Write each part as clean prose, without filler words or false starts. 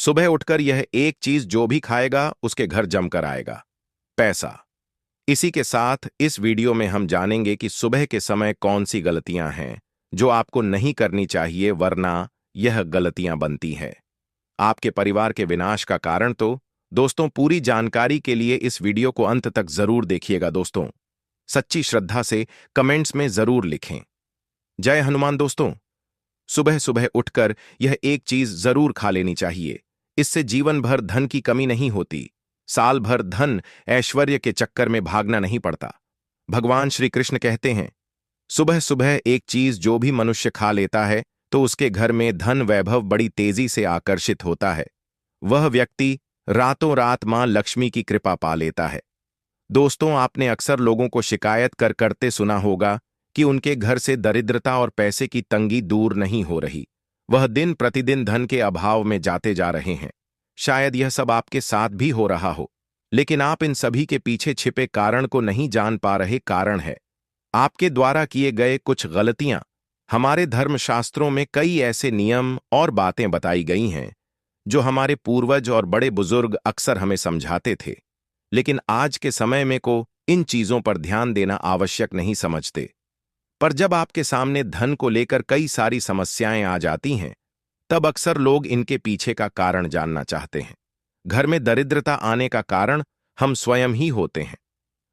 सुबह उठकर यह एक चीज जो भी खाएगा उसके घर जमकर आएगा, पैसा। इसी के साथ इस वीडियो में हम जानेंगे कि सुबह के समय कौन सी गलतियां हैं जो आपको नहीं करनी चाहिए, वरना यह गलतियां बनती हैं आपके परिवार के विनाश का कारण। तो दोस्तों, पूरी जानकारी के लिए इस वीडियो को अंत तक जरूर देखिएगा। दोस्तों, सच्ची श्रद्धा से कमेंट्स में जरूर लिखें, जय हनुमान। दोस्तों, सुबह सुबह उठकर यह एक चीज जरूर खा लेनी चाहिए। इससे जीवन भर धन की कमी नहीं होती, साल भर धन ऐश्वर्य के चक्कर में भागना नहीं पड़ता। भगवान श्री कृष्ण कहते हैं, सुबह सुबह एक चीज जो भी मनुष्य खा लेता है तो उसके घर में धन वैभव बड़ी तेजी से आकर्षित होता है। वह व्यक्ति रातों रात मां लक्ष्मी की कृपा पा लेता है। दोस्तों, आपने अक्सर लोगों को शिकायत करते सुना होगा कि उनके घर से दरिद्रता और पैसे की तंगी दूर नहीं हो रही, वह दिन प्रतिदिन धन के अभाव में जाते जा रहे हैं। शायद यह सब आपके साथ भी हो रहा हो, लेकिन आप इन सभी के पीछे छिपे कारण को नहीं जान पा रहे। कारण है आपके द्वारा किए गए कुछ गलतियां। हमारे धर्मशास्त्रों में कई ऐसे नियम और बातें बताई गई हैं जो हमारे पूर्वज और बड़े बुजुर्ग अक्सर हमें समझाते थे, लेकिन आज के समय में को इन चीजों पर ध्यान देना आवश्यक नहीं समझते। पर जब आपके सामने धन को लेकर कई सारी समस्याएं आ जाती हैं, तब अक्सर लोग इनके पीछे का कारण जानना चाहते हैं। घर में दरिद्रता आने का कारण हम स्वयं ही होते हैं।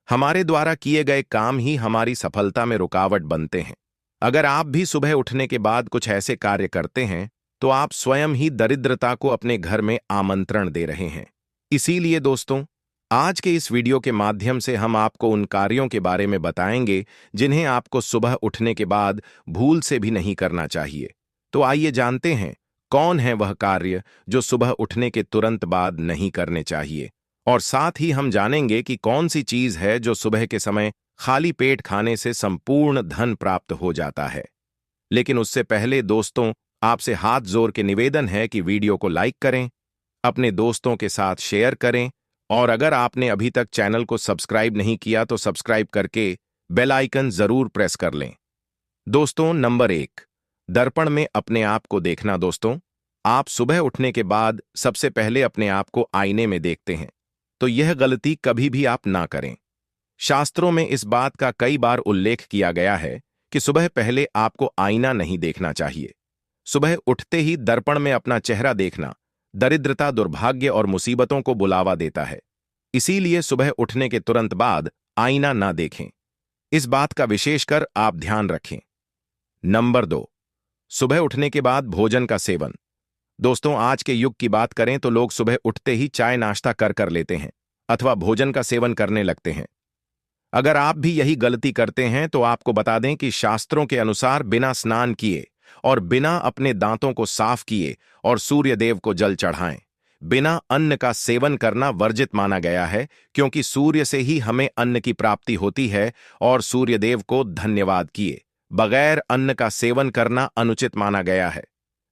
हमारे द्वारा किए गए काम ही हमारी सफलता में रुकावट बनते हैं। अगर आप भी सुबह उठने के बाद कुछ ऐसे कार्य करते हैं तो आप स्वयं ही दरिद्रता को अपने घर में आमंत्रण दे रहे हैं। इसीलिए दोस्तों, आज के इस वीडियो के माध्यम से हम आपको उन कार्यों के बारे में बताएंगे जिन्हें आपको सुबह उठने के बाद भूल से भी नहीं करना चाहिए। तो आइए जानते हैं कौन है वह कार्य जो सुबह उठने के तुरंत बाद नहीं करने चाहिए, और साथ ही हम जानेंगे कि कौन सी चीज है जो सुबह के समय खाली पेट खाने से संपूर्ण धन प्राप्त हो जाता है। लेकिन उससे पहले दोस्तों, आपसे हाथ जोड़ के निवेदन है कि वीडियो को लाइक करें, अपने दोस्तों के साथ शेयर करें, और अगर आपने अभी तक चैनल को सब्सक्राइब नहीं किया तो सब्सक्राइब करके बेल आइकन जरूर प्रेस कर लें। दोस्तों, नंबर 1, दर्पण में अपने आप को देखना। दोस्तों, आप सुबह उठने के बाद सबसे पहले अपने आप को आईने में देखते हैं, तो यह गलती कभी भी आप ना करें। शास्त्रों में इस बात का कई बार उल्लेख किया गया है कि सुबह पहले आपको आईना नहीं देखना चाहिए। सुबह उठते ही दर्पण में अपना चेहरा देखना दरिद्रता, दुर्भाग्य और मुसीबतों को बुलावा देता है। इसीलिए सुबह उठने के तुरंत बाद आईना ना देखें। इस बात का विशेषकर आप ध्यान रखें। नंबर 2, सुबह उठने के बाद भोजन का सेवन। दोस्तों, आज के युग की बात करें तो लोग सुबह उठते ही चाय नाश्ता कर लेते हैं अथवा भोजन का सेवन करने लगते हैं। अगर आप भी यही गलती करते हैं तो आपको बता दें कि शास्त्रों के अनुसार बिना स्नान किए और बिना अपने दांतों को साफ किए और सूर्य देव को जल चढ़ाएं, बिना अन्न का सेवन करना वर्जित माना गया है, क्योंकि सूर्य से ही हमें अन्न की प्राप्ति होती है और सूर्य देव को धन्यवाद किए बगैर अन्न का सेवन करना अनुचित माना गया है।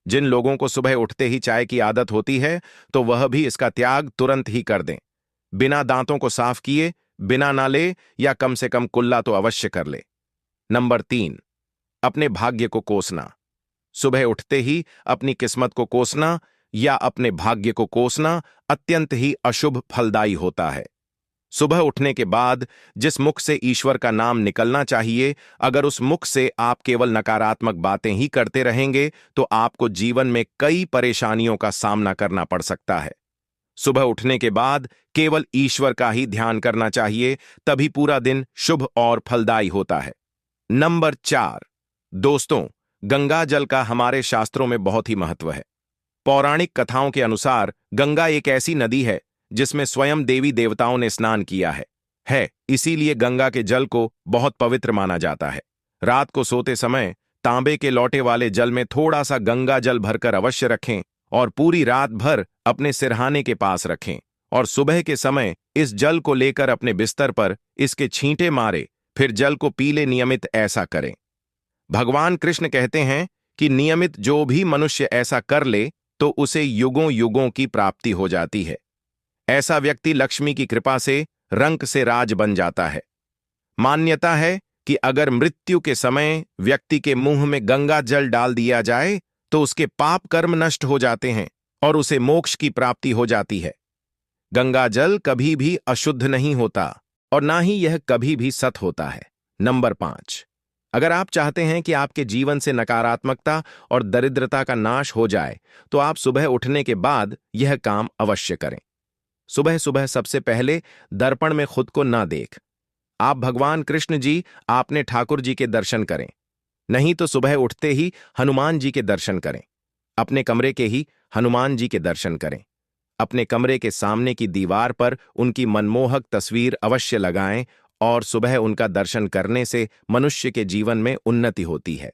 जिन लोगों को सुबह उठते ही चाय की आदत होती है तो वह भी इसका त्याग तुरंत ही कर दें। बिना दांतों को साफ किए बिना नाले या कम से कम कुल्ला तो अवश्य कर ले। नंबर 3, अपने भाग्य को कोसना। सुबह उठते ही अपनी किस्मत को कोसना या अपने भाग्य को कोसना अत्यंत ही अशुभ फलदायी होता है। सुबह उठने के बाद जिस मुख से ईश्वर का नाम निकलना चाहिए, अगर उस मुख से आप केवल नकारात्मक बातें ही करते रहेंगे तो आपको जीवन में कई परेशानियों का सामना करना पड़ सकता है। सुबह उठने के बाद केवल ईश्वर का ही ध्यान करना चाहिए, तभी पूरा दिन शुभ और फलदायी होता है। नंबर 4, दोस्तों, गंगा जल का हमारे शास्त्रों में बहुत ही महत्व है। पौराणिक कथाओं के अनुसार गंगा एक ऐसी नदी है जिसमें स्वयं देवी देवताओं ने स्नान किया है। इसीलिए गंगा के जल को बहुत पवित्र माना जाता है। रात को सोते समय तांबे के लोटे वाले जल में थोड़ा सा गंगा जल भरकर अवश्य रखें और पूरी रात भर अपने सिरहाने के पास रखें, और सुबह के समय इस जल को लेकर अपने बिस्तर पर इसके छींटे मारे, फिर जल को पी ले। नियमित ऐसा करें। भगवान कृष्ण कहते हैं कि नियमित जो भी मनुष्य ऐसा कर ले तो उसे युगों युगों की प्राप्ति हो जाती है। ऐसा व्यक्ति लक्ष्मी की कृपा से रंक से राज बन जाता है। मान्यता है कि अगर मृत्यु के समय व्यक्ति के मुंह में गंगा जल डाल दिया जाए तो उसके पाप कर्म नष्ट हो जाते हैं और उसे मोक्ष की प्राप्ति हो जाती है। गंगा जल कभी भी अशुद्ध नहीं होता और ना ही यह कभी भी सत होता है। नंबर 5, अगर आप चाहते हैं कि आपके जीवन से नकारात्मकता और दरिद्रता का नाश हो जाए, तो आप सुबह उठने के बाद यह काम अवश्य करें। सुबह सुबह सबसे पहले दर्पण में खुद को ना देख। आप भगवान कृष्ण जी, आपने ठाकुर जी के दर्शन करें। नहीं तो सुबह उठते ही हनुमान जी के दर्शन करें। अपने कमरे के ही हनुमान जी के दर्शन करें। अपने कमरे के सामने की दीवार पर उनकी मनमोहक तस्वीर अवश्य लगाएं और सुबह उनका दर्शन करने से मनुष्य के जीवन में उन्नति होती है।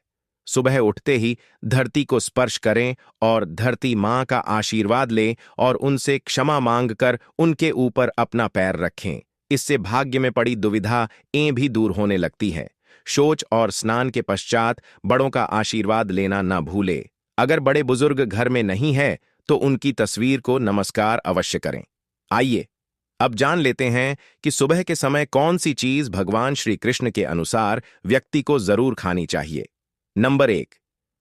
सुबह उठते ही धरती को स्पर्श करें और धरती माँ का आशीर्वाद लें और उनसे क्षमा मांगकर उनके ऊपर अपना पैर रखें। इससे भाग्य में पड़ी दुविधा भी दूर होने लगती है। शौच और स्नान के पश्चात बड़ों का आशीर्वाद लेना न भूले। अगर बड़े बुजुर्ग घर में नहीं है तो उनकी तस्वीर को नमस्कार अवश्य करें। आइए अब जान लेते हैं कि सुबह के समय कौन सी चीज भगवान श्री कृष्ण के अनुसार व्यक्ति को जरूर खानी चाहिए। नंबर 1,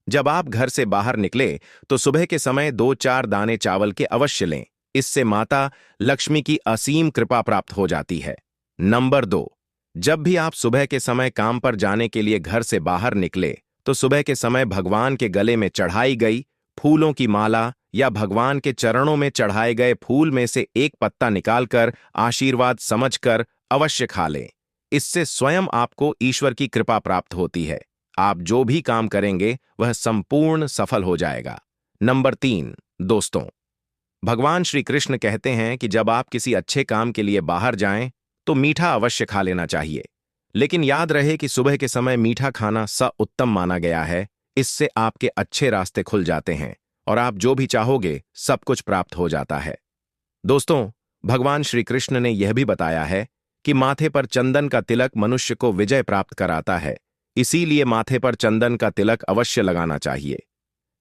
जब आप घर से बाहर निकले तो सुबह के समय 2-4 दाने चावल के अवश्य लें। इससे माता लक्ष्मी की असीम कृपा प्राप्त हो जाती है। नंबर 2, जब भी आप सुबह के समय काम पर जाने के लिए घर से बाहर निकले तो सुबह के समय भगवान के गले में चढ़ाई गई फूलों की माला या भगवान के चरणों में चढ़ाए गए फूल में से एक पत्ता निकालकर आशीर्वाद समझकर अवश्य खा लें। इससे स्वयं आपको ईश्वर की कृपा प्राप्त होती है। आप जो भी काम करेंगे वह संपूर्ण सफल हो जाएगा। नंबर 3, दोस्तों, भगवान श्री कृष्ण कहते हैं कि जब आप किसी अच्छे काम के लिए बाहर जाएं तो मीठा अवश्य खा लेना चाहिए। लेकिन याद रहे कि सुबह के समय मीठा खाना उत्तम माना गया है। इससे आपके अच्छे रास्ते खुल जाते हैं और आप जो भी चाहोगे सब कुछ प्राप्त हो जाता है। दोस्तों, भगवान श्री कृष्ण ने यह भी बताया है कि माथे पर चंदन का तिलक मनुष्य को विजय प्राप्त कराता है। इसीलिए माथे पर चंदन का तिलक अवश्य लगाना चाहिए।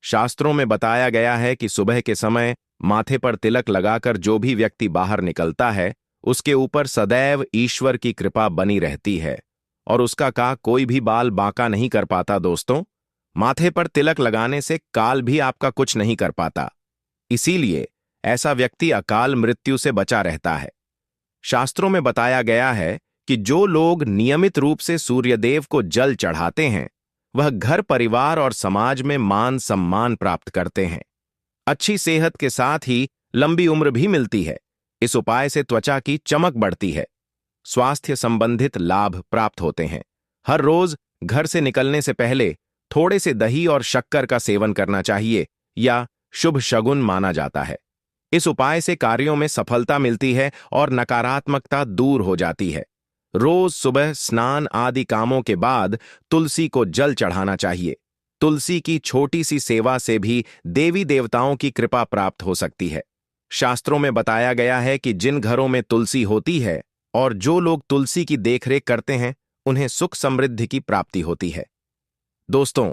शास्त्रों में बताया गया है कि सुबह के समय माथे पर तिलक लगाकर जो भी व्यक्ति बाहर निकलता है उसके ऊपर सदैव ईश्वर की कृपा बनी रहती है और उसका कोई भी बाल बांका नहीं कर पाता। दोस्तों, माथे पर तिलक लगाने से काल भी आपका कुछ नहीं कर पाता। इसीलिए ऐसा व्यक्ति अकाल मृत्यु से बचा रहता है। शास्त्रों में बताया गया है कि जो लोग नियमित रूप से सूर्यदेव को जल चढ़ाते हैं वह घर परिवार और समाज में मान सम्मान प्राप्त करते हैं। अच्छी सेहत के साथ ही लंबी उम्र भी मिलती है। इस उपाय से त्वचा की चमक बढ़ती है। स्वास्थ्य संबंधित लाभ प्राप्त होते हैं। हर रोज घर से निकलने से पहले थोड़े से दही और शक्कर का सेवन करना चाहिए या शुभ शगुन माना जाता है। इस उपाय से कार्यों में सफलता मिलती है और नकारात्मकता दूर हो जाती है। रोज सुबह स्नान आदि कामों के बाद तुलसी को जल चढ़ाना चाहिए। तुलसी की छोटी सी सेवा से भी देवी देवताओं की कृपा प्राप्त हो सकती है। शास्त्रों में बताया गया है कि जिन घरों में तुलसी होती है और जो लोग तुलसी की देखरेख करते हैं उन्हें सुख समृद्धि की प्राप्ति होती है। दोस्तों,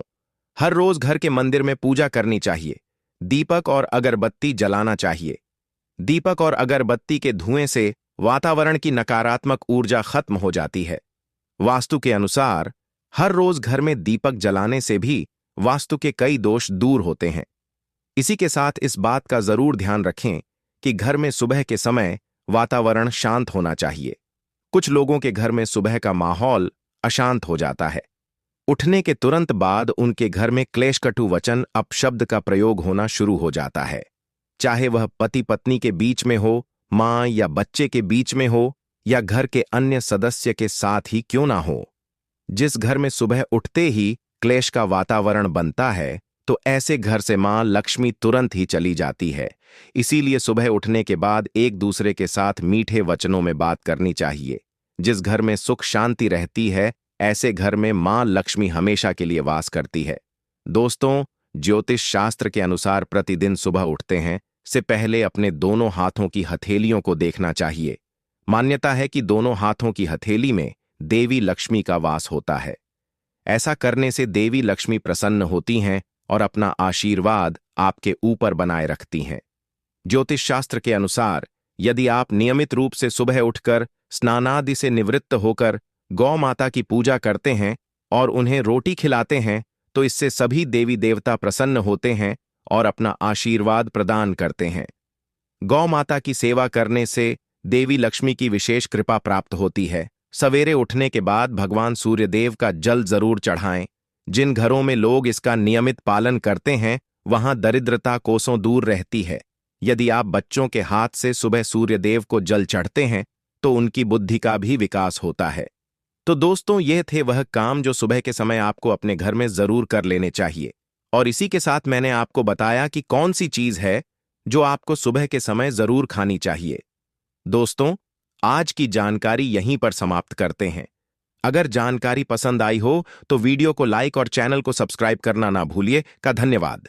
हर रोज घर के मंदिर में पूजा करनी चाहिए। दीपक और अगरबत्ती जलाना चाहिए। दीपक और अगरबत्ती के धुएं से वातावरण की नकारात्मक ऊर्जा खत्म हो जाती है। वास्तु के अनुसार हर रोज घर में दीपक जलाने से भी वास्तु के कई दोष दूर होते हैं। इसी के साथ इस बात का जरूर ध्यान रखें कि घर में सुबह के समय वातावरण शांत होना चाहिए। कुछ लोगों के घर में सुबह का माहौल अशांत हो जाता है। उठने के तुरंत बाद उनके घर में क्लेशकटु वचन अपशब्द का प्रयोग होना शुरू हो जाता है। चाहे वह पति पत्नी के बीच में हो, मां या बच्चे के बीच में हो या घर के अन्य सदस्य के साथ ही क्यों ना हो। जिस घर में सुबह उठते ही क्लेश का वातावरण बनता है तो ऐसे घर से मां लक्ष्मी तुरंत ही चली जाती है। इसीलिए सुबह उठने के बाद एक दूसरे के साथ मीठे वचनों में बात करनी चाहिए। जिस घर में सुख शांति रहती है ऐसे घर में मां लक्ष्मी हमेशा के लिए वास करती है। दोस्तों, ज्योतिष शास्त्र के अनुसार प्रतिदिन सुबह उठते हैं से पहले अपने दोनों हाथों की हथेलियों को देखना चाहिए। मान्यता है कि दोनों हाथों की हथेली में देवी लक्ष्मी का वास होता है। ऐसा करने से देवी लक्ष्मी प्रसन्न होती हैं और अपना आशीर्वाद आपके ऊपर बनाए रखती हैं। ज्योतिष शास्त्र के अनुसार यदि आप नियमित रूप से सुबह उठकर स्नानादि से निवृत्त होकर गौ माता की पूजा करते हैं और उन्हें रोटी खिलाते हैं तो इससे सभी देवी देवता प्रसन्न होते हैं और अपना आशीर्वाद प्रदान करते हैं। गौ माता की सेवा करने से देवी लक्ष्मी की विशेष कृपा प्राप्त होती है। सवेरे उठने के बाद भगवान सूर्यदेव का जल जरूर चढ़ाएं। जिन घरों में लोग इसका नियमित पालन करते हैं वहां दरिद्रता कोसों दूर रहती है। यदि आप बच्चों के हाथ से सुबह सूर्यदेव को जल चढ़ते हैं तो उनकी बुद्धि का भी विकास होता है। तो दोस्तों, ये थे वह काम जो सुबह के समय आपको अपने घर में जरूर कर लेने चाहिए। और इसी के साथ मैंने आपको बताया कि कौन सी चीज है जो आपको सुबह के समय जरूर खानी चाहिए। दोस्तों, आज की जानकारी यहीं पर समाप्त करते हैं। अगर जानकारी पसंद आई हो तो वीडियो को लाइक और चैनल को सब्सक्राइब करना ना भूलिए। का धन्यवाद।